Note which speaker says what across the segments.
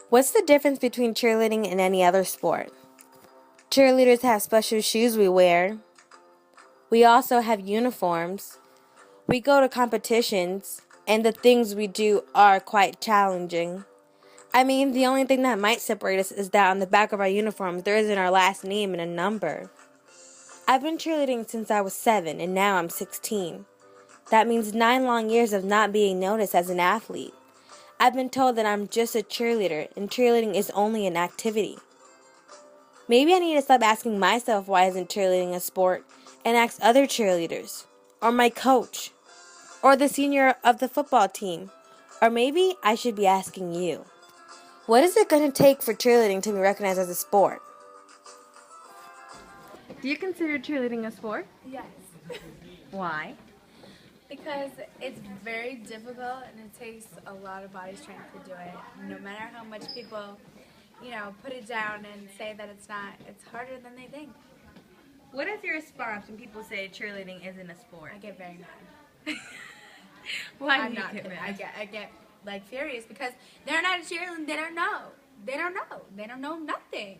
Speaker 1: What's the difference between cheerleading and any other sport? Cheerleaders have special shoes we wear. We also have uniforms. We go to competitions, and the things we do are quite challenging. I mean, the only thing that might separate us is that on the back of our uniforms there isn't our last name and a number. I've been cheerleading since I was 7, and now I'm 16. That means 9 long years of not being noticed as an athlete. I've been told that I'm just a cheerleader, and cheerleading is only an activity. Maybe I need to stop asking myself why isn't cheerleading a sport and ask other cheerleaders, or my coach, or the senior of the football team, or maybe I should be asking you. What is it going to take for cheerleading to be recognized as a sport? Do you consider cheerleading a sport?
Speaker 2: Yes.
Speaker 1: Why?
Speaker 2: Because it's very difficult and it takes a lot of body strength to do it. No matter how much people, put it down and say that it's not, it's harder than they think.
Speaker 1: What is your response when people say cheerleading isn't a sport?
Speaker 2: I get very mad.
Speaker 1: Why
Speaker 2: I'm
Speaker 1: do you
Speaker 2: not
Speaker 1: get
Speaker 2: kidding.
Speaker 1: mad?
Speaker 2: I get like furious because they're not a cheerleader. They don't know. They don't know. They don't know nothing.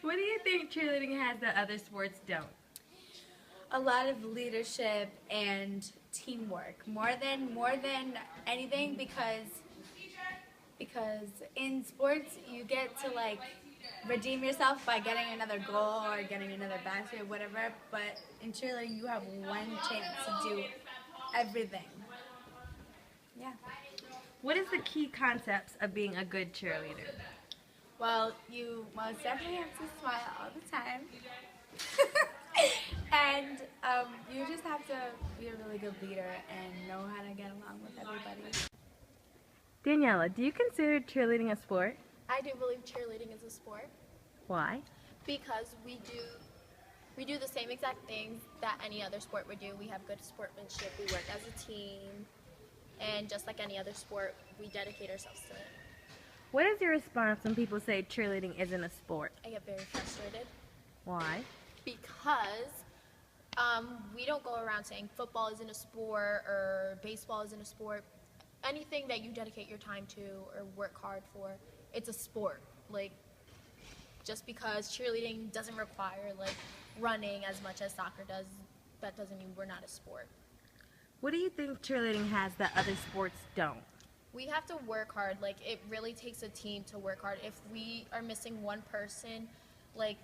Speaker 1: What do you think cheerleading has that other sports don't?
Speaker 2: A lot of leadership and teamwork, more than anything, because in sports you get to redeem yourself by getting another goal or getting another basket, whatever. But in cheerleading, you have one chance to do everything. Yeah.
Speaker 1: What is the key concepts of being a good cheerleader?
Speaker 2: Well, you most definitely have to smile all the time. And you just have to be a really good leader and know how to get along with everybody.
Speaker 1: Daniela, do you consider cheerleading a sport?
Speaker 3: I do believe cheerleading is a sport
Speaker 1: Why?
Speaker 3: because we do the same exact things that any other sport would do. We have good sportsmanship, we work as a team, and just like any other sport, we dedicate ourselves to it.
Speaker 1: What is your response when people say cheerleading isn't a sport?
Speaker 3: I get very frustrated
Speaker 1: Why?
Speaker 3: because we don't go around saying football isn't a sport or baseball isn't a sport. Anything that you dedicate your time to or work hard for, it's a sport. Just because cheerleading doesn't require running as much as soccer does, that doesn't mean we're not a sport.
Speaker 1: What do you think cheerleading has that other sports don't?
Speaker 3: We have to work hard. It really takes a team to work hard. If we are missing one person,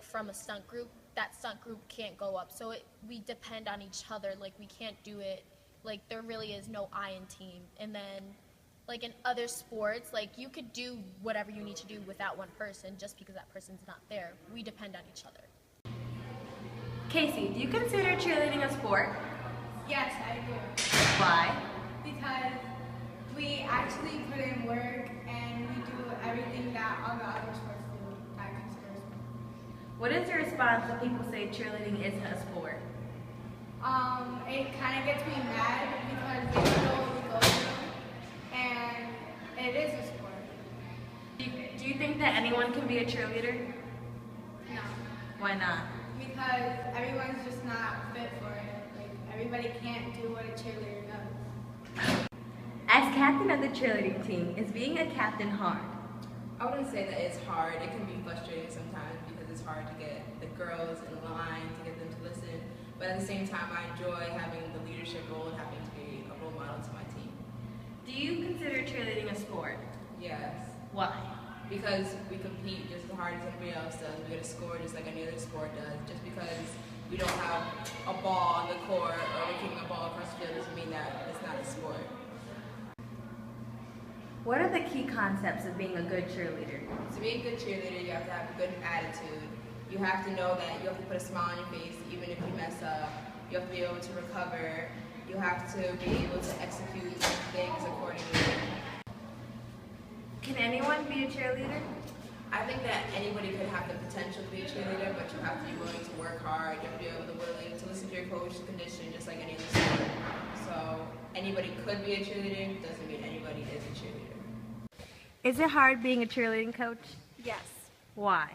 Speaker 3: from a stunt group, that stunt group can't go up. So we depend on each other. We can't do it. There really is no I in team. And then, in other sports, you could do whatever you need to do without one person just because that person's not there. We depend on each other.
Speaker 1: Casey, do you consider cheerleading a sport?
Speaker 4: Yes, I do.
Speaker 1: Why?
Speaker 4: Because we actually put in work and we do everything that all the other sports do. I consider sport.
Speaker 1: What is your response when people say cheerleading isn't a sport?
Speaker 4: It kind of gets me mad because they don't know what we go through, and it is a sport.
Speaker 1: Do you think that anyone can be a cheerleader?
Speaker 4: No,
Speaker 1: Why not?
Speaker 4: because everyone's just not fit for it. Everybody can't do what a cheerleader does.
Speaker 1: As captain of the cheerleading team, is being a captain hard?
Speaker 5: I wouldn't say that it's hard. It can be frustrating sometimes because it's hard to get the girls in line, to get them to listen. But at the same time, I enjoy having the leadership role and having to be a role model to my team.
Speaker 1: Do you consider cheerleading a sport?
Speaker 5: Yes.
Speaker 1: Why?
Speaker 5: Because we compete just as hard as everybody else does. We get a score just like any other sport does. Just because we don't have a ball on the court or we're kicking a ball across the field doesn't mean that it's not a sport.
Speaker 1: What are the key concepts of being a good cheerleader?
Speaker 5: To be a good cheerleader, you have to have a good attitude. You have to know that you have to put a smile on your face even if you mess up. You have to be able to recover. You have to be able to execute things accordingly.
Speaker 1: Can anyone be a cheerleader?
Speaker 5: I think that anybody could have the potential to be a cheerleader, but you have to be willing to work hard. You have to be willing to listen to your coach's condition, just like any other sport. So anybody could be a cheerleader, doesn't mean anybody is a cheerleader.
Speaker 1: Is it hard being a cheerleading coach?
Speaker 2: Yes.
Speaker 1: Why?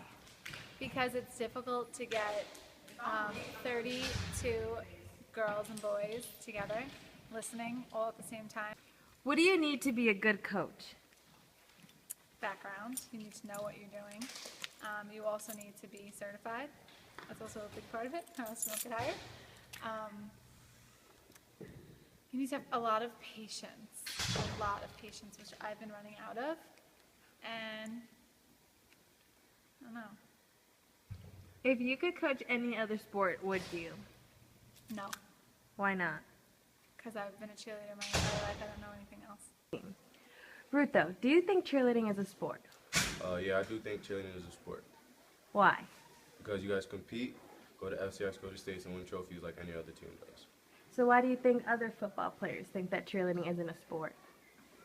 Speaker 6: Because it's difficult to get 32 girls and boys together, listening all at the same time.
Speaker 1: What do you need to be a good coach?
Speaker 6: Background, you need to know what you're doing. You also need to be certified. That's also a big part of it, or else you won't get hired. You need to have a lot of patience, which I've been running out of. And I don't know.
Speaker 1: If you could coach any other sport, would you?
Speaker 6: No,
Speaker 1: Why not?
Speaker 6: because I've been a cheerleader my entire life. I don't know anything else.
Speaker 1: Ruto, do you think cheerleading is a sport?
Speaker 7: Yeah, I do think cheerleading is a sport.
Speaker 1: Why?
Speaker 7: Because you guys compete, go to FCS, go to states, and win trophies like any other team does.
Speaker 1: So why do you think other football players think that cheerleading isn't a sport?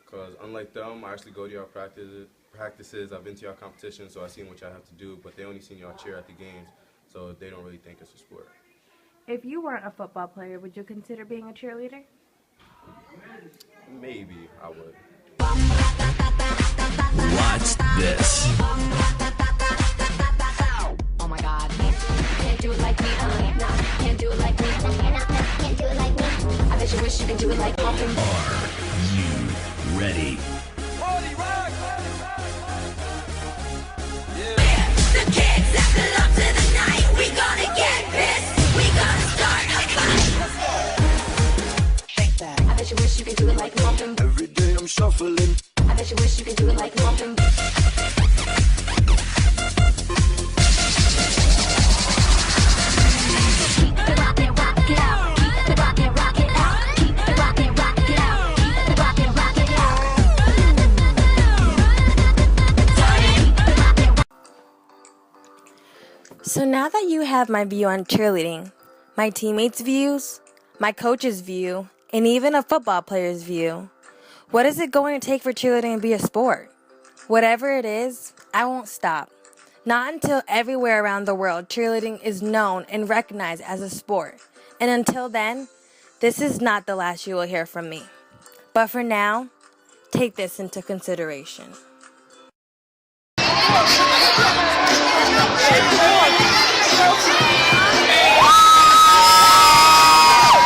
Speaker 7: Because unlike them, I actually go to your practices, I've been to your competitions, so I've seen what y'all have to do, but they only seen y'all cheer at the games, so they don't really think it's a sport.
Speaker 1: If you weren't a football player, would you consider being a cheerleader?
Speaker 7: Maybe I would.
Speaker 8: Watch this.
Speaker 9: Oh my God. Can't do it like me, no. Can't do it like me, can't do it like me. I bet you wish you could do it like me.
Speaker 8: Are you ready?
Speaker 9: The kids that belong to the night, we gonna get pissed. We gonna start a fight. I bet you wish you could do it like me.
Speaker 8: Every day I'm shuffling.
Speaker 9: I bet you wish you could do it like me.
Speaker 1: So now that you have my view on cheerleading, my teammates' views, my coach's view, and even a football player's view, what is it going to take for cheerleading to be a sport? Whatever it is, I won't stop. Not until everywhere around the world cheerleading is known and recognized as a sport. And until then, this is not the last you will hear from me. But for now, take this into consideration.